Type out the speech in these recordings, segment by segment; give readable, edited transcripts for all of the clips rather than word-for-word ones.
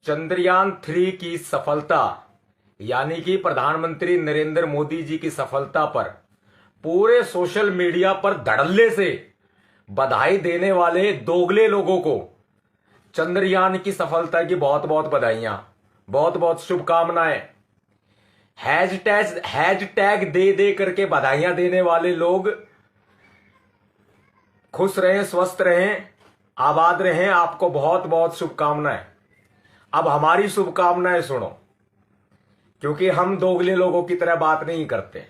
चंद्रयान 3 की सफलता यानी कि प्रधानमंत्री नरेंद्र मोदी जी की सफलता पर पूरे सोशल मीडिया पर धड़ल्ले से बधाई देने वाले दोगले लोगों को चंद्रयान की सफलता की बहुत बहुत बधाइयां, बहुत बहुत शुभकामनाएं। हैशटैग दे दे करके बधाइयां देने वाले लोग खुश रहें, स्वस्थ रहें, आबाद रहें। आपको बहुत बहुत शुभकामनाएं। अब हमारी शुभकामनाएं सुनो, क्योंकि हम दोगले लोगों की तरह बात नहीं करते।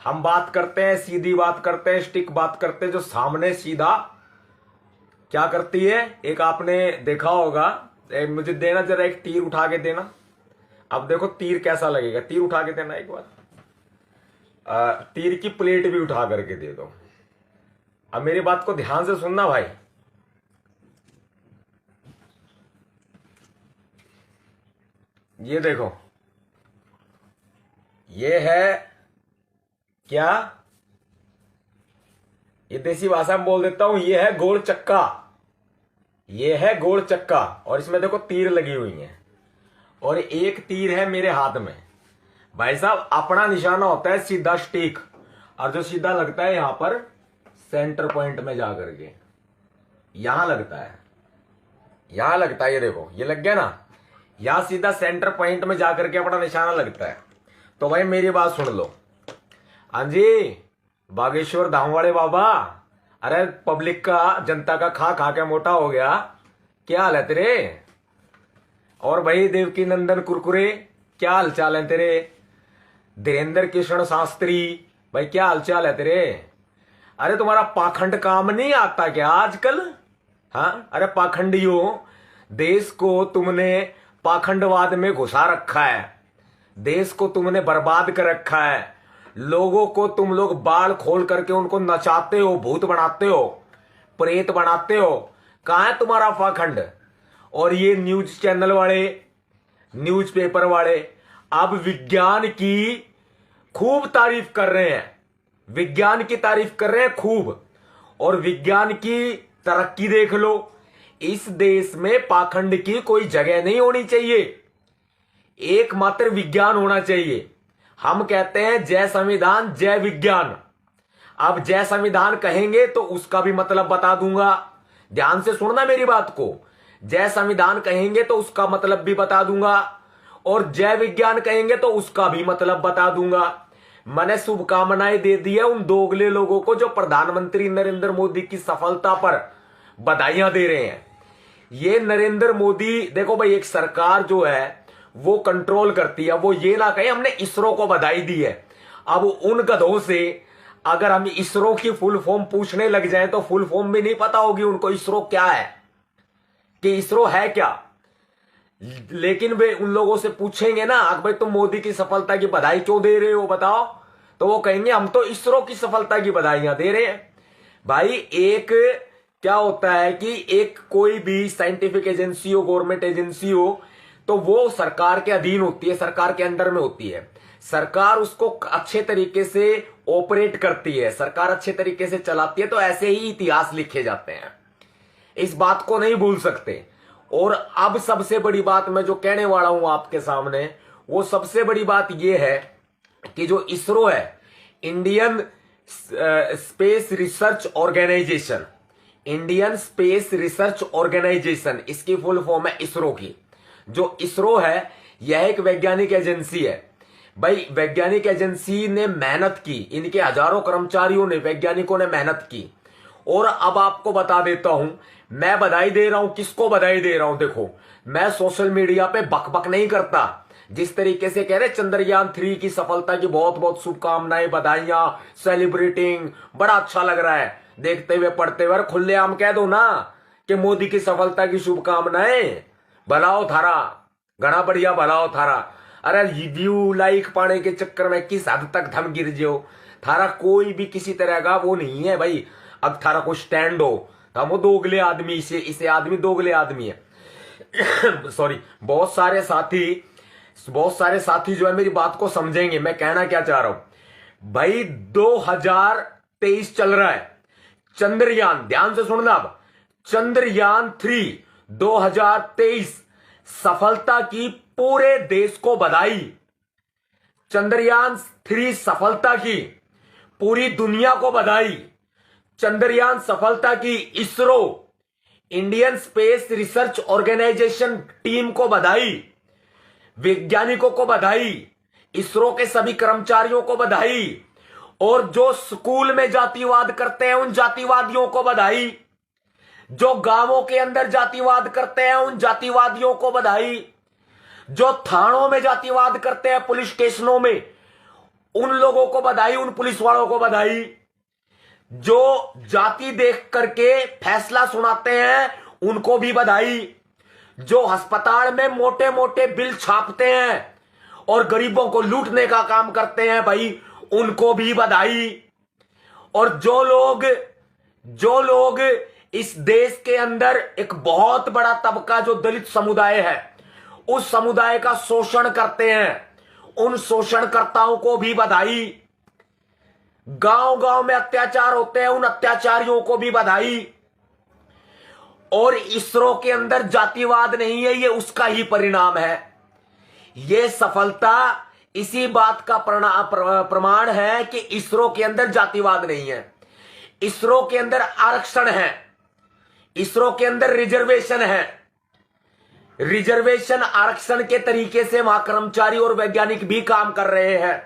हम बात करते हैं, सीधी बात करते हैं, स्टिक बात करते हैं, जो सामने सीधा क्या करती है। एक आपने देखा होगा, मुझे देना जरा, एक तीर उठा के देना। अब देखो तीर कैसा लगेगा, तीर उठा के देना एक बार। तीर की प्लेट भी उठा करके दे दो। अब मेरी बात को ध्यान से सुनना भाई। ये देखो, ये है क्या, ये देसी भाषा में बोल देता हूं, ये है गोल चक्का। ये है गोल चक्का और इसमें देखो तीर लगी हुई है और एक तीर है मेरे हाथ में। भाई साहब, अपना निशाना होता है सीधा स्टिक, और जो सीधा लगता है यहां पर सेंटर पॉइंट में जाकर के यहां लगता है, यहां लगता है। ये देखो, ये लग गया ना, यहां सीधा सेंटर पॉइंट में जाकर के अपना निशाना लगता है। तो भाई मेरी बात सुन लो। हाँ जी, बागेश्वर धाम वाले बाबा, अरे पब्लिक का, जनता का खा खा के मोटा हो गया, क्या हाल है तेरे? और भाई देवकी नंदन कुरकुरे, क्या हालचाल है तेरे? धीरेन्द्र कृष्ण शास्त्री भाई, क्या हालचाल है तेरे? अरे तुम्हारा पाखंड काम नहीं आता क्या आजकल? हाँ, अरे पाखंडियों, देश को तुमने पाखंडवाद में घुसा रखा है, देश को तुमने बर्बाद कर रखा है। लोगों को तुम लोग बाल खोल करके उनको नचाते हो, भूत बनाते हो, प्रेत बनाते हो। कहां है तुम्हारा पाखंड? और ये न्यूज चैनल वाले, न्यूज़पेपर वाले अब विज्ञान की खूब तारीफ कर रहे हैं, विज्ञान की तारीफ कर रहे हैं खूब। और विज्ञान की तरक्की देख लो। इस देश में पाखंड की कोई जगह नहीं होनी चाहिए, एकमात्र विज्ञान होना चाहिए। हम कहते हैं जय संविधान जय विज्ञान। अब जय संविधान कहेंगे तो उसका भी मतलब बता दूंगा, ध्यान से सुनना मेरी बात को। जय संविधान कहेंगे तो उसका मतलब भी बता दूंगा, और जय विज्ञान कहेंगे तो उसका भी मतलब बता दूंगा। मैंने शुभकामनाएं दे दी है उन दोगले लोगों को जो प्रधानमंत्री नरेंद्र मोदी की सफलता पर बधाइयां दे रहे हैं। ये नरेंद्र मोदी, देखो भाई, एक सरकार जो है वो कंट्रोल करती है। वो ये ना कहे हमने इसरो को बधाई दी है। अब उन गधों से अगर हम इसरो की फुल फॉर्म पूछने लग जाएं तो फुल फॉर्म भी नहीं पता होगी उनको इसरो क्या है, कि इसरो है क्या। लेकिन वे उन लोगों से पूछेंगे ना, भाई तुम मोदी की सफलता की बधाई क्यों दे रहे हो बताओ, तो वो कहेंगे हम तो इसरो की सफलता की बधाइयां दे रहे हैं। भाई, एक क्या होता है कि एक कोई भी साइंटिफिक एजेंसी हो, गवर्नमेंट एजेंसी हो, तो वो सरकार के अधीन होती है, सरकार के अंडर में होती है। सरकार उसको अच्छे तरीके से ऑपरेट करती है, सरकार अच्छे तरीके से चलाती है। तो ऐसे ही इतिहास लिखे जाते हैं, इस बात को नहीं भूल सकते। और अब सबसे बड़ी बात मैं जो कहने वाला हूं आपके सामने, वो सबसे बड़ी बात यह है कि जो इसरो है, Indian Space Research Organisation, Indian Space Research Organisation, इसकी फुल फॉर्म है इसरो की। जो इसरो है यह एक वैज्ञानिक एजेंसी है। भाई, वैज्ञानिक एजेंसी ने मेहनत की, इनके हजारों कर्मचारियों ने, वैज्ञानिकों ने मेहनत की। और अब आपको बता देता हूं, मैं बधाई दे रहा हूं, किसको बधाई दे रहा हूं। देखो, मैं सोशल मीडिया पे बकबक नहीं करता। जिस तरीके से कह रहे चंद्रयान 3 की सफलता की बहुत बहुत शुभकामनाएं, बधाइयां, सेलिब्रेटिंग, बड़ा अच्छा लग रहा है देखते हुए पढ़ते हुए। खुलेआम कह दो ना कि मोदी की सफलता की शुभकामनाएं, भला हो थारा, घना बढ़िया भला हो थारा। अरे व्यू लाइक पाने के चक्कर में किस हद तक थम गिर जो, थारा कोई भी किसी तरह का वो नहीं है भाई। अब थारा को स्टैंड हो, हम वो दोगले आदमी, इसे आदमी दोगले आदमी है। सॉरी, बहुत सारे साथी जो है मेरी बात को समझेंगे मैं कहना क्या चाह रहा हूं। भाई 2023 चल रहा है, चंद्रयान, ध्यान से सुनना, अब चंद्रयान 3 2023 सफलता की पूरे देश को बधाई। चंद्रयान 3 सफलता की पूरी दुनिया को बधाई। चंद्रयान सफलता की ISRO, Indian Space Research Organisation team को बधाई, वैज्ञानिकों को बधाई, इसरो के सभी कर्मचारियों को बधाई, और जो स्कूल में जातिवाद करते हैं उन जातिवादियों को बधाई, जो गांवों के अंदर जातिवाद करते हैं उन जातिवादियों को बधाई, जो थानों में जातिवाद करते हैं, पुलिस स्टेशनों में, उन लोगों को बधाई, उन पुलिस वालों को बधाई। जो जाति देख करके फैसला सुनाते हैं उनको भी बधाई। जो अस्पताल में मोटे मोटे बिल छापते हैं और गरीबों को लूटने का काम करते हैं भाई, उनको भी बधाई। और जो लोग इस देश के अंदर एक बहुत बड़ा तबका जो दलित समुदाय है उस समुदाय का शोषण करते हैं, उन शोषणकर्ताओं को भी बधाई। गांव गांव में अत्याचार होते हैं, उन अत्याचारियों को भी बधाई। और इसरो के अंदर जातिवाद नहीं है, ये उसका ही परिणाम है। ये सफलता इसी बात का प्रमाण है कि इसरो के अंदर जातिवाद नहीं है, इसरो के अंदर आरक्षण है, इसरो के अंदर रिजर्वेशन है। रिजर्वेशन आरक्षण के तरीके से वहां कर्मचारी और वैज्ञानिक भी काम कर रहे हैं।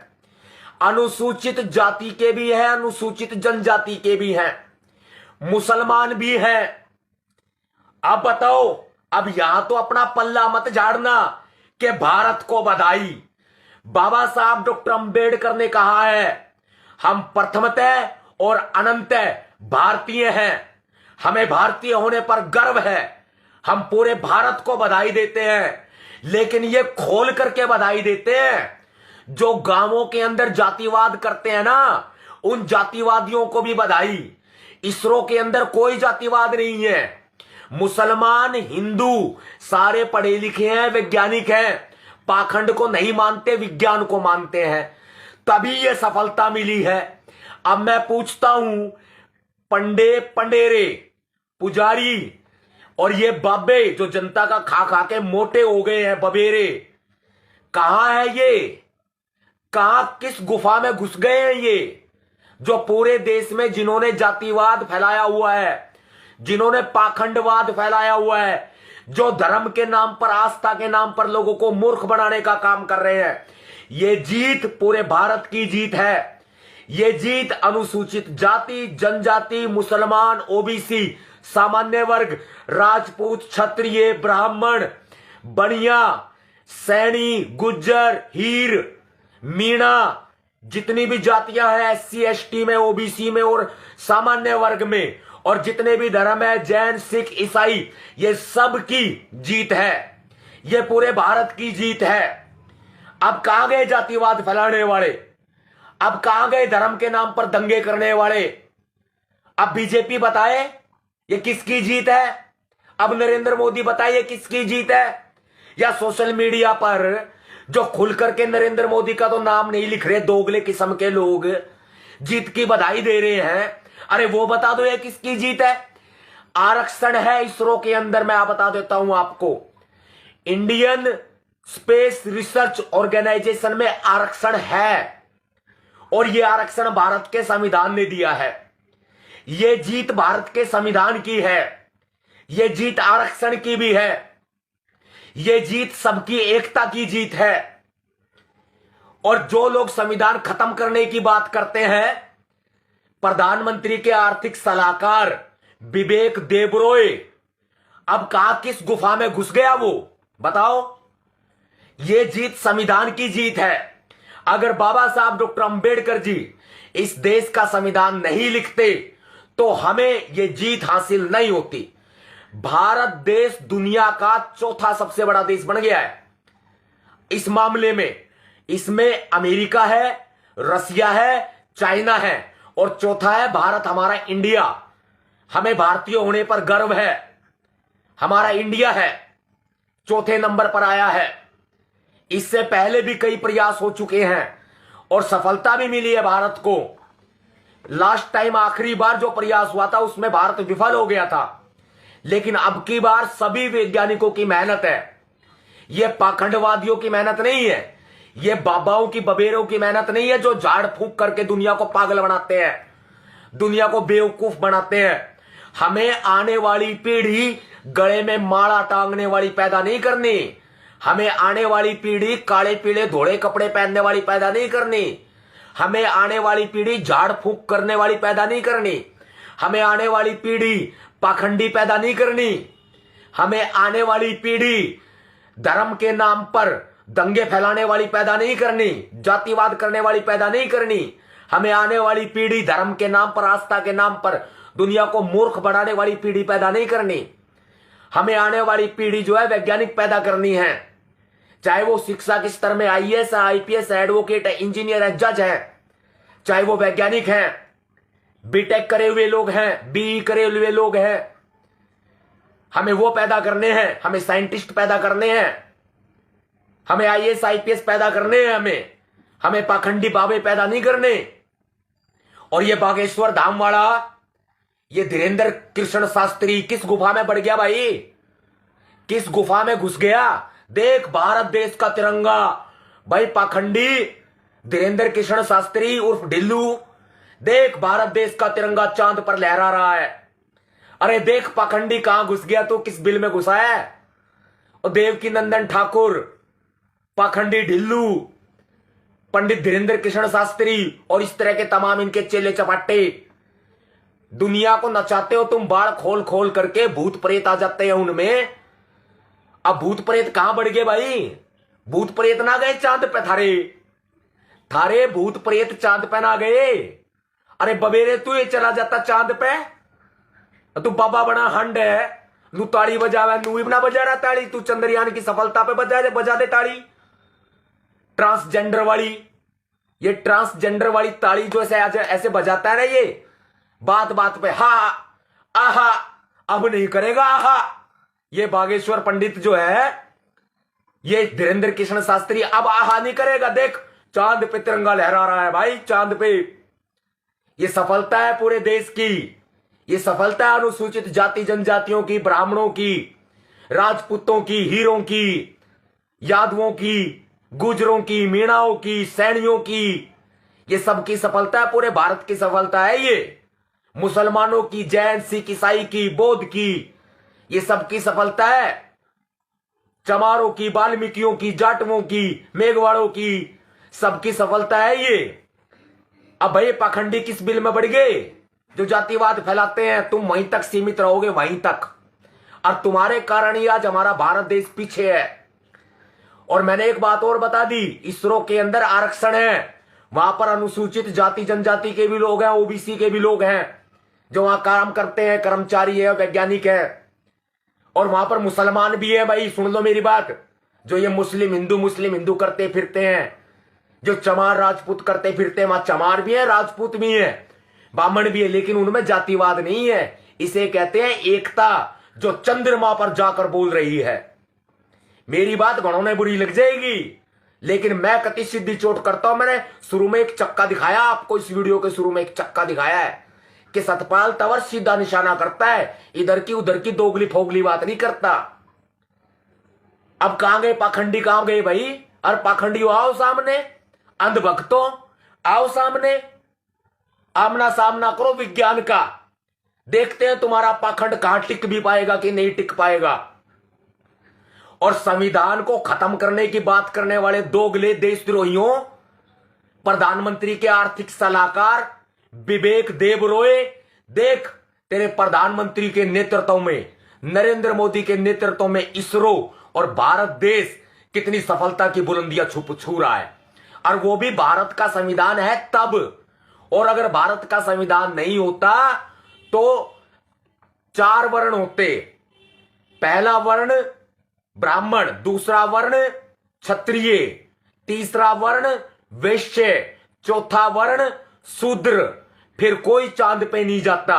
अनुसूचित जाति के भी हैं, अनुसूचित जनजाति के भी हैं, मुसलमान भी हैं। अब बताओ, अब यहां तो अपना पल्ला मत झाड़ना कि भारत को बधाई। बाबा साहब डॉक्टर अंबेडकर ने कहा है, हम प्रथमतः और अनंतः भारतीय हैं, हमें भारतीय होने पर गर्व है, हम पूरे भारत को बधाई देते हैं। लेकिन ये खोल करके बधाई देते हैं, जो गांवों के अंदर जातिवाद करते हैं ना, उन जातिवादियों को भी बधाई। इसरो के अंदर कोई जातिवाद नहीं है, मुसलमान हिंदू सारे पढ़े लिखे हैं, वैज्ञानिक हैं, पाखंड को नहीं मानते, विज्ञान को मानते हैं, तभी यह सफलता मिली है। अब मैं पूछता हूं, पंडेरे, पुजारी और ये बाबे जो जनता का खा खा के मोटे हो गए हैं, बबेरे, कहां है ये? कहां, किस गुफा में घुस गए हैं ये, जो पूरे देश में जिन्होंने जातिवाद फैलाया हुआ है, जिन्होंने पाखंडवाद फैलाया हुआ है, जो धर्म के नाम पर, आस्था के नाम पर लोगों को मूर्ख बनाने का काम कर रहे हैं। ये जीत पूरे भारत की जीत है। ये जीत अनुसूचित जाति, जनजाति, मुसलमान, ओबीसी, सामान्य वर्ग, राजपूत, क्षत्रिय, ब्राह्मण, बनिया, सैनी, गुज्जर, हीर, मीणा, जितनी भी जातियां हैं SC ST में, ओबीसी में और सामान्य वर्ग में, और जितने भी धर्म है, जैन, सिख, ईसाई, ये सब की जीत है। ये पूरे भारत की जीत है। अब कहां गए जातिवाद फैलाने वाले? अब कहां गए धर्म के नाम पर दंगे करने वाले? अब बीजेपी बताए ये किसकी जीत है? अब नरेंद्र मोदी बताए ये किसकी जीत है? या सोशल मीडिया पर जो खुल करके नरेंद्र मोदी का तो नाम नहीं लिख रहे, दोगले किस्म के लोग जीत की बधाई दे रहे हैं, अरे वो बता दो ये किसकी जीत है? आरक्षण है इसरो के अंदर। मैं बता देता हूं आपको, इंडियन स्पेस रिसर्च ऑर्गेनाइजेशन में आरक्षण है, और यह आरक्षण भारत के संविधान ने दिया है। यह जीत भारत के संविधान की है, यह जीत आरक्षण की भी है, यह जीत सबकी एकता की जीत है। और जो लोग संविधान खत्म करने की बात करते हैं, प्रधानमंत्री के आर्थिक सलाहकार विवेक देबरॉय, अब कहा किस गुफा में घुस गया वो बताओ? ये जीत संविधान की जीत है। अगर बाबा साहब डॉक्टर अंबेडकर जी इस देश का संविधान नहीं लिखते तो हमें ये जीत हासिल नहीं होती। भारत देश दुनिया का चौथा सबसे बड़ा देश बन गया है इस मामले में। इसमें अमेरिका है, रसिया है, चाइना है, और चौथा है भारत, हमारा इंडिया। हमें भारतीय होने पर गर्व है, हमारा इंडिया है, चौथे नंबर पर आया है। इससे पहले भी कई प्रयास हो चुके हैं और सफलता भी मिली है भारत को। लास्ट टाइम आखिरी बार जो प्रयास हुआ था उसमें भारत विफल हो गया था, लेकिन अब की बार सभी वैज्ञानिकों की मेहनत है ये पाखंडवादियों की मेहनत नहीं है, ये बाबाओं की बबेरों की मेहनत नहीं है जो झाड़ फूंक करके दुनिया को पागल बनाते हैं, दुनिया को बेवकूफ बनाते हैं। हमें आने वाली पीढ़ी गले में माला टांगने वाली पैदा नहीं करनी, हमें आने वाली पीढ़ी काले पीले धोले कपड़े पहनने वाली पैदा नहीं करनी, हमें आने वाली पीढ़ी झाड़ फूंक करने वाली पैदा नहीं करनी, हमें आने वाली पीढ़ी पाखंडी पैदा नहीं करनी, हमें आने वाली पीढ़ी धर्म के नाम पर दंगे फैलाने वाली पैदा नहीं करनी, जातिवाद करने वाली पैदा नहीं करनी। हमें आने वाली पीढ़ी धर्म के नाम पर, आस्था के नाम पर दुनिया को मूर्ख बनाने वाली पीढ़ी पैदा नहीं करनी। हमें आने वाली पीढ़ी जो है वैज्ञानिक पैदा करनी है, चाहे वो शिक्षा के स्तर में आईएएस है, आईपीएस है, एडवोकेट है, इंजीनियर है, जज है, चाहे वो वैज्ञानिक हैं, बीटेक करे हुए लोग हैं, बीई करे हुए लोग हैं। हमें वो पैदा करने हैं, हमें साइंटिस्ट पैदा करने हैं, हमें आईएएस आईपीएस पैदा करने हैं, हमें पाखंडी बाबे पैदा नहीं करने। और ये बागेश्वर धाम वाला, ये धीरेन्द्र कृष्ण शास्त्री किस गुफा में बढ़ गया भाई, किस गुफा में घुस गया। देख भारत देश का तिरंगा, भाई पाखंडी धीरेन्द्र कृष्ण शास्त्री उर्फ ढिल्लू, देख भारत देश का तिरंगा चांद पर लहरा रहा है। अरे देख पाखंडी कहां घुस गया, तो किस बिल में घुसा है। और देवकी नंदन ठाकुर, पाखंडी ढिल्लू, पंडित धीरेन्द्र कृष्ण शास्त्री और इस तरह के तमाम इनके चेले चपाटे दुनिया को नचाते हो तुम, बाढ़ खोल खोल करके भूत प्रेत आ जाते हैं उनमें। अब भूत प्रेत कहां बढ़ गए भाई, भूत प्रेत ना गए चांद पे, थारे भूत प्रेत चांद पे ना गए। अरे बबेरे तू ये चला जाता चांद पे, तू बाबा बना हंड है, तू ताड़ी बजावे, तू भी ना बजा रहा ताड़ी, तू चंद्रयान की सफलता पे बजा दे ताड़ी। ट्रांसजेंडर वाली, ये ट्रांसजेंडर वाली ताड़ी जो ऐसे बजाता है ना, ये बात बात पे हा आहा, अब नहीं करेगा आहा। ये बागेश्वर पंडित जो है, ये धीरेन्द्र कृष्ण शास्त्री अब आहा नहीं करेगा। देख चांद पे तिरंगा लहरा रहा है भाई, चांद पे। ये सफलता है पूरे देश की, ये सफलता है अनुसूचित जाति जनजातियों की, ब्राह्मणों की, राजपूतों की, हीरों की, यादवों की, गुजरों की, मीणाओं की, सैनियों की, ये सबकी सफलता है, पूरे भारत की सफलता है। ये मुसलमानों की, जैन, सिख, ईसाई की, बौद्ध की, ये सबकी सफलता है। चमारों की, वाल्मीकियों की, जाटवों की, मेघवाड़ों की, सबकी सफलता है ये। अब भाई पाखंडी किस बिल में बढ़ गए, जो जातिवाद फैलाते हैं, तुम वहीं तक सीमित रहोगे, वहीं तक। और तुम्हारे कारण ही आज हमारा भारत देश पीछे है। और मैंने एक बात और बता दी, इसरो के अंदर आरक्षण है, वहां पर अनुसूचित जाति जनजाति के भी लोग हैं, ओबीसी के भी लोग हैं जो वहां काम करते हैं, कर्मचारी है, वैज्ञानिक है। और वहां पर मुसलमान भी है भाई, सुन लो मेरी बात। जो ये मुस्लिम हिंदू करते फिरते हैं, जो चमार राजपूत करते फिरते हैं, वहां चमार भी है, राजपूत भी है, ब्राह्मण भी है, लेकिन उनमें जातिवाद नहीं है। इसे कहते हैं एकता, जो चंद्रमा पर जाकर बोल रही है। मेरी बात घणों ने बुरी लग जाएगी, लेकिन मैं कति सिद्धि चोट करता हूं। मैंने शुरू में एक चक्का दिखाया आपको, इस वीडियो के शुरू में एक चक्का दिखाया है कि सतपाल तंवर सीधा निशाना करता है, इधर की उधर की दोगली फोगली बात नहीं करता। अब कहां गए पाखंडी, कहां गए भाई। और पाखंडियों आओ सामने, अंधभक्तों आओ सामने, आमना सामना करो विज्ञान का। देखते हैं तुम्हारा पाखंड कहां टिक भी पाएगा कि नहीं टिक पाएगा। और संविधान को खत्म करने की बात करने वाले दोगले देशद्रोहियों, प्रधानमंत्री के आर्थिक सलाहकार विवेक देबरॉय, देख तेरे प्रधानमंत्री के नेतृत्व में, नरेंद्र मोदी के नेतृत्व में इसरो और भारत देश कितनी सफलता की बुलंदियां छू रहा है। और वो भी भारत का संविधान है तब। और अगर भारत का संविधान नहीं होता तो 4 वर्ण होते, पहला वर्ण ब्राह्मण, दूसरा वर्ण क्षत्रिय, तीसरा वर्ण वैश्य, चौथा वर्ण शूद्र, फिर कोई चांद पे नहीं जाता।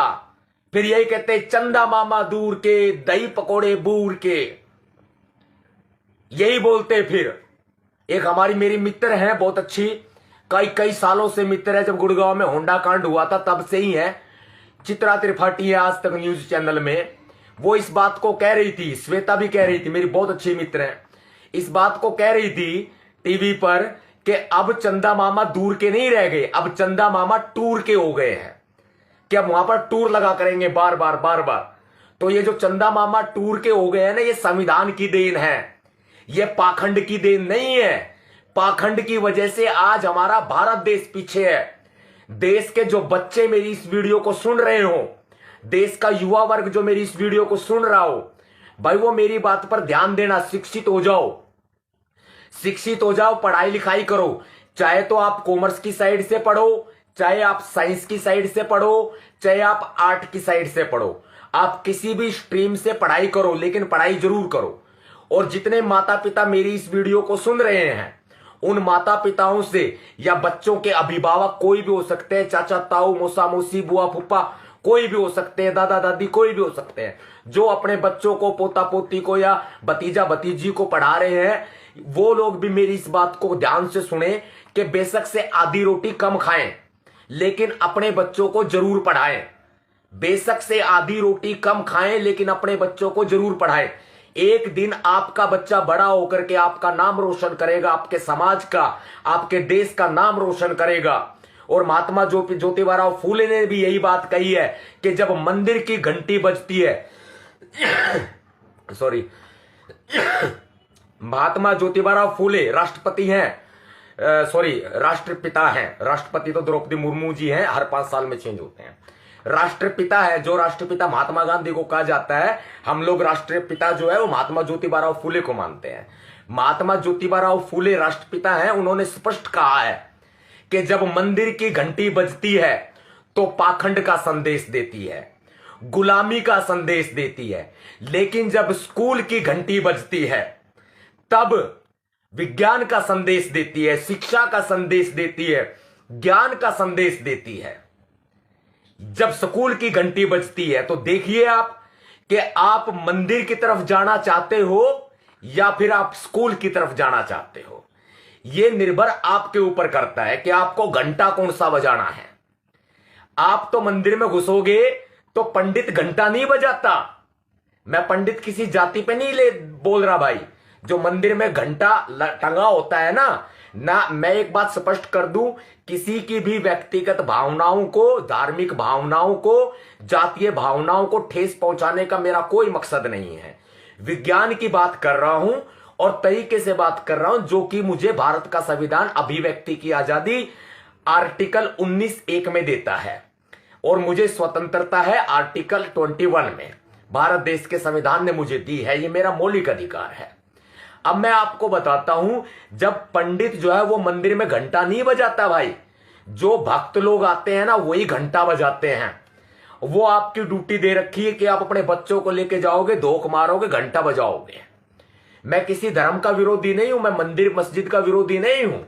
फिर यही कहते चंदा मामा दूर के, दही पकोड़े बूर के, यही बोलते। फिर एक हमारी मेरी मित्र है बहुत अच्छी, कई सालों से मित्र है, जब गुड़गांव में होंडा कांड हुआ था तब से ही है, चित्रा त्रिपाठी है आज तक न्यूज चैनल में, वो इस बात को कह रही थी, श्वेता भी कह रही थी, मेरी बहुत अच्छी मित्र है। इस बात को कह रही थी टीवी पर कि अब चंदा मामा दूर के नहीं रह गए, अब चंदा मामा टूर के हो गए हैं, कि अब वहां पर टूर लगा करेंगे बार बार बार बार। तो ये जो चंदा मामा टूर के हो गए हैं ना, ये संविधान की देन है, ये पाखंड की देन नहीं है। पाखंड की वजह से आज हमारा भारत देश पीछे है। देश के जो बच्चे मेरी इस वीडियो को सुन रहे हो, देश का युवा वर्ग जो मेरी इस वीडियो को सुन रहा हो, भाई वो मेरी बात पर ध्यान देना, शिक्षित हो जाओ, शिक्षित हो जाओ, पढ़ाई लिखाई करो। चाहे तो आप कॉमर्स की साइड से पढ़ो, चाहे आप साइंस की साइड से पढ़ो, चाहे आप आर्ट की साइड से पढ़ो, आप किसी भी स्ट्रीम से पढ़ाई करो, लेकिन पढ़ाई जरूर करो। और जितने माता पिता मेरी इस वीडियो को सुन रहे हैं, उन माता पिताओं से या बच्चों के अभिभावक कोई भी हो सकते हैं, चाचा ताऊ मौसा मौसी बुआ फूफा कोई भी हो सकते हैं, दादा दादी कोई भी हो सकते हैं, जो अपने बच्चों को पोता पोती को या भतीजा भतीजी को पढ़ा रहे हैं, वो लोग भी मेरी इस बात को ध्यान से सुने कि बेशक से आधी रोटी कम खाएं, लेकिन अपने बच्चों को जरूर पढ़ाएं। बेशक से आधी रोटी कम खाएं, लेकिन अपने बच्चों को जरूर पढ़ाएं। एक दिन आपका बच्चा बड़ा होकर के आपका नाम रोशन करेगा, आपके समाज का, आपके देश का नाम रोशन करेगा। और महात्मा ज्योतिबाराव फूले ने भी यही बात कही है कि जब मंदिर की घंटी बजती है सॉरी महात्मा ज्योतिबाराव फूले राष्ट्रपति हैं, सॉरी राष्ट्रपिता हैं। राष्ट्रपति तो द्रौपदी मुर्मू जी हैं, हर 5 साल में चेंज होते हैं। राष्ट्रपिता है, जो राष्ट्रपिता महात्मा गांधी को कहा जाता है, हम लोग राष्ट्रपिता जो है वो महात्मा ज्योतिबाराव फूले को मानते हैं। महात्मा ज्योतिबाराव फूले राष्ट्रपिता हैं, उन्होंने स्पष्ट कहा है कि जब मंदिर की घंटी बजती है तो पाखंड का संदेश देती है, गुलामी का संदेश देती है, लेकिन जब स्कूल की घंटी बजती है तब विज्ञान का संदेश देती है, शिक्षा का संदेश देती है, ज्ञान का संदेश देती है। जब स्कूल की घंटी बजती है तो देखिए आप कि आप मंदिर की तरफ जाना चाहते हो या फिर आप स्कूल की तरफ जाना चाहते हो। यह निर्भर आपके ऊपर करता है कि आपको घंटा कौन सा बजाना है। आप तो मंदिर में घुसोगे तो पंडित घंटा नहीं बजाता। मैं पंडित किसी जाति पे नहीं ले बोल रहा भाई। जो मंदिर में घंटा टंगा होता है ना, मैं एक बात स्पष्ट कर दूं, किसी की भी व्यक्तिगत भावनाओं को, धार्मिक भावनाओं को, जातीय भावनाओं को ठेस पहुंचाने का मेरा कोई मकसद नहीं है। विज्ञान की बात कर रहा हूं और तरीके से बात कर रहा हूं जो कि मुझे भारत का संविधान अभिव्यक्ति की आजादी आर्टिकल 19(1) में देता है और मुझे स्वतंत्रता है आर्टिकल 21 में। भारत देश के संविधान ने मुझे दी है, यह मेरा मौलिक अधिकार है। अब मैं आपको बताता हूं, जब पंडित जो है वो मंदिर में घंटा नहीं बजाता भाई, जो भक्त लोग आते हैं ना वही घंटा बजाते हैं। वो आपकी ड्यूटी दे रखी है कि आप अपने बच्चों को लेके जाओगे, धोख मारोगे, घंटा बजाओगे। मैं किसी धर्म का विरोधी नहीं हूं, मैं मंदिर मस्जिद का विरोधी नहीं हूं,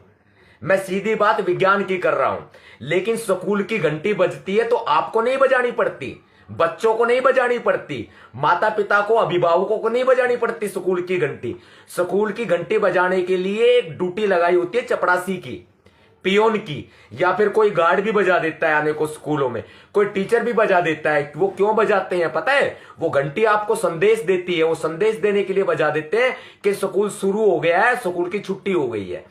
मैं सीधी बात विज्ञान की कर रहा हूं। लेकिन स्कूल की घंटी बजती है तो आपको नहीं बजानी पड़ती, बच्चों को नहीं बजानी पड़ती, माता पिता को, अभिभावकों को नहीं बजानी पड़ती स्कूल की घंटी। स्कूल की घंटी बजाने के लिए एक ड्यूटी लगाई होती है चपरासी की, पियोन की, या फिर कोई गार्ड भी बजा देता है आने को स्कूलों में, कोई टीचर भी बजा देता है। वो क्यों बजाते हैं पता है? वो घंटी आपको संदेश देती है, वो संदेश देने के लिए बजा देते हैं कि स्कूल शुरू हो गया है, स्कूल की छुट्टी हो गई है,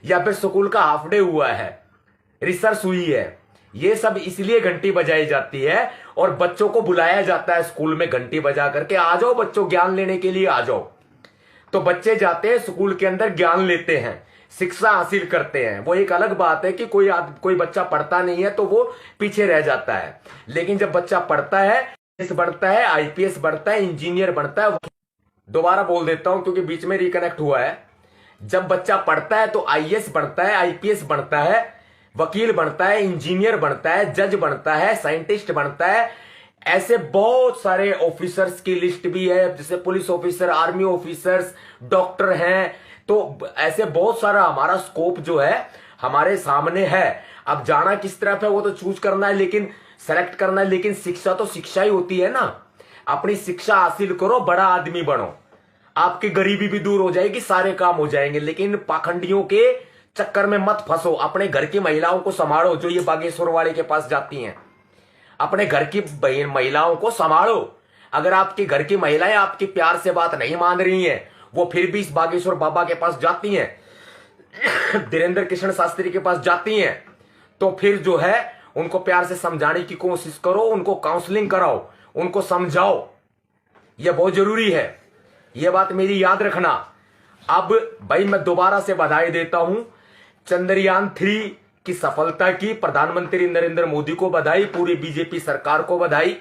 या फिर स्कूल का हाफ डे हुआ है, रिसर्च हुई है। ये सब इसलिए घंटी बजाई जाती है और बच्चों को बुलाया जाता है स्कूल में घंटी बजा करके, आ जाओ बच्चों ज्ञान लेने के लिए आ जाओ। तो बच्चे जाते हैं स्कूल के अंदर, ज्ञान लेते हैं, शिक्षा हासिल करते हैं। वो एक अलग बात है कि कोई बच्चा पढ़ता नहीं है तो वो पीछे रह जाता है, लेकिन जब बच्चा पढ़ता है, बढ़ता है, आईपीएस बढ़ता है, इंजीनियर बढ़ता है। दोबारा बोल देता हूं क्योंकि बीच में रिकनेक्ट हुआ है। जब बच्चा पढ़ता है तो आईएएस बढ़ता है, आईपीएस बढ़ता है, वकील बनता है, इंजीनियर बनता है, जज बनता है, साइंटिस्ट बनता है। ऐसे बहुत सारे ऑफिसर्स की लिस्ट भी है, जैसे police officer, army officers, doctor हैं। तो ऐसे बहुत सारा हमारा स्कोप जो है हमारे सामने है। अब जाना किस तरफ है वो तो चूज करना है, लेकिन सेलेक्ट करना है। लेकिन शिक्षा तो शिक्षा ही होती है ना। अपनी शिक्षा हासिल करो, बड़ा आदमी बनो, आपकी गरीबी भी दूर हो जाएगी, सारे काम हो जाएंगे। लेकिन पाखंडियों के चक्कर में मत फंसो। अपने घर की महिलाओं को संभालो, जो ये बागेश्वर वाले के पास जाती हैं। अपने घर की महिलाओं को संभालो। अगर आपकी घर की महिलाएं आपकी प्यार से बात नहीं मान रही हैं, वो फिर भी इस बागेश्वर बाबा के पास जाती हैं, धीरेन्द्र कृष्ण शास्त्री के पास जाती हैं, तो फिर जो है उनको प्यार से समझाने की कोशिश करो, उनको काउंसलिंग कराओ, उनको समझाओ। यह बहुत जरूरी है, यह बात मेरी याद रखना। अब भाई मैं दोबारा से बधाई देता हूं चंद्रयान-3 की सफलता की। प्रधानमंत्री नरेंद्र मोदी को बधाई, पूरी बीजेपी सरकार को बधाई।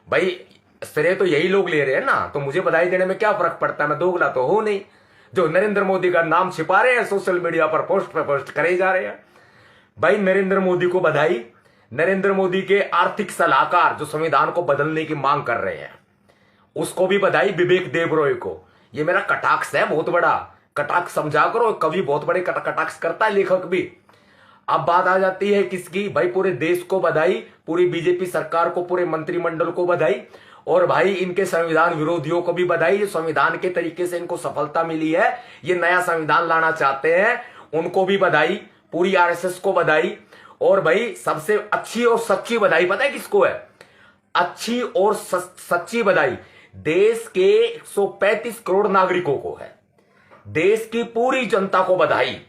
भाई श्रेय तो यही लोग ले रहे हैं ना, तो मुझे बधाई देने में क्या फर्क पड़ता है, मैं दोगला तो हूं नहीं। जो नरेंद्र मोदी का नाम छिपा रहे हैं सोशल मीडिया पर पोस्ट पे पोस्ट करे जा रहे हैं। भाई नरेंद्र मोदी को बधाई। नरेंद्र मोदी के आर्थिक सलाहकार जो संविधान को बदलने की मांग कर रहे हैं उसको भी बधाई, विवेक देबरॉय को। ये मेरा कटाक्ष है, बहुत बड़ा कटाक्ष समझा करो, कवि बहुत बड़े कटाक्ष करता है, लेखक भी। अब बात आ जाती है किसकी, भाई पूरे देश को बधाई, पूरी बीजेपी सरकार को, पूरे मंत्रिमंडल को बधाई, और भाई इनके संविधान विरोधियों को भी बधाई। जो संविधान के तरीके से इनको सफलता मिली है, ये नया संविधान लाना चाहते हैं, उनको भी बधाई, पूरी आरएसएस को बधाई। और भाई सबसे अच्छी और सच्ची बधाई पता है किसको है? अच्छी और सच्ची बधाई देश के 135 करोड़ नागरिकों को है। देश की पूरी जनता को बधाई,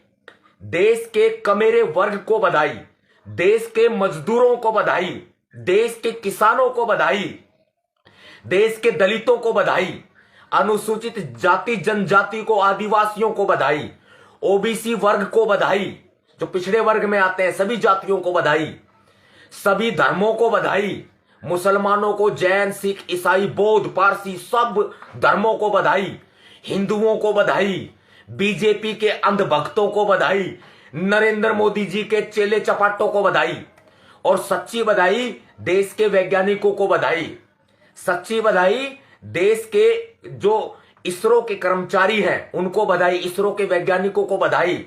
देश के कमेरे वर्ग को बधाई, देश के मजदूरों को बधाई, देश के किसानों को बधाई, देश के दलितों को बधाई, अनुसूचित जाति जनजाति को, आदिवासियों को बधाई, ओबीसी वर्ग को बधाई, जो पिछड़े वर्ग में आते हैं सभी जातियों को बधाई, सभी धर्मों को बधाई, मुसलमानों को, जैन, सिख, ईसाई, बौद्ध, पारसी सब धर्मों को बधाई, हिंदुओं को बधाई, बीजेपी के अंधभक्तों को बधाई, नरेंद्र मोदी जी के चेले चपाटों को बधाई, और सच्ची बधाई देश के वैज्ञानिकों को बधाई, सच्ची बधाई देश के जो इसरो के कर्मचारी हैं उनको बधाई, इसरो के वैज्ञानिकों को बधाई।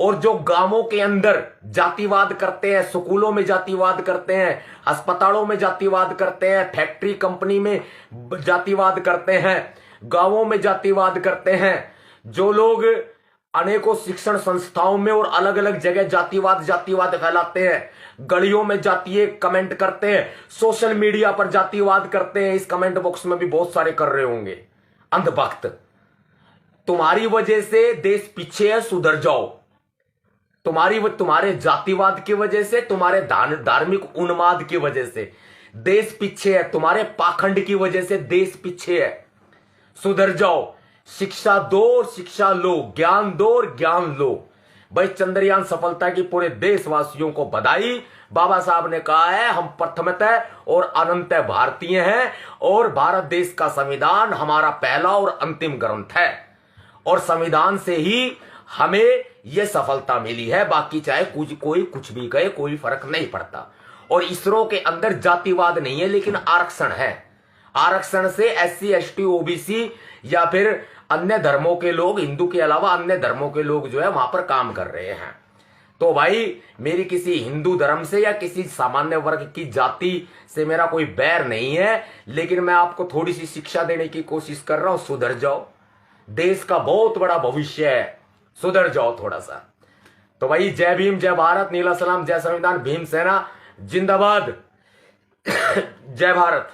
और जो गांवों के अंदर जातिवाद करते हैं, स्कूलों में जातिवाद करते हैं, अस्पतालों में जातिवाद करते हैं, फैक्ट्री कंपनी में जातिवाद करते हैं, गांवों में जातिवाद करते हैं, जो लोग अनेकों शिक्षण संस्थाओं में और अलग अलग जगह जातिवाद फैलाते हैं, गलियों में जातीय कमेंट करते हैं, सोशल मीडिया पर जातिवाद करते हैं, इस कमेंट बॉक्स में भी बहुत सारे कर रहे होंगे अंधभक्त। तुम्हारी वजह से देश पीछे है, सुधर जाओ। तुम्हारे जातिवाद की वजह से, तुम्हारे धार्मिक उन्माद की वजह से देश पीछे है, तुम्हारे पाखंड की वजह से देश पीछे है, सुधर जाओ। शिक्षा दो और शिक्षा लो, ज्ञान दो और ज्ञान लो। भाई चंद्रयान सफलता की पूरे देशवासियों को बधाई। बाबा साहब ने कहा है हम प्रथमतः और अनंतः भारतीय हैं, और भारत देश का संविधान हमारा पहला और अंतिम ग्रंथ है, और संविधान से ही हमें यह सफलता मिली है। बाकी चाहे कोई कुछ भी कहे, कोई फर्क नहीं पड़ता। और इसरो के अंदर जातिवाद नहीं है, लेकिन आरक्षण है। आरक्षण से SC ST OBC या फिर अन्य धर्मों के लोग, हिंदू के अलावा अन्य धर्मों के लोग जो है वहां पर काम कर रहे हैं। तो भाई मेरी किसी हिंदू धर्म से या किसी सामान्य वर्ग की जाति से मेरा कोई बैर नहीं है, लेकिन मैं आपको थोड़ी सी शिक्षा देने की कोशिश कर रहा हूं, सुधर जाओ। देश का बहुत बड़ा भविष्य है, सुधर जाओ थोड़ा सा। तो भाई जय भीम, जय भारत, नीला सलाम, जय संविधान, भीम सेना जिंदाबाद, जय भारत।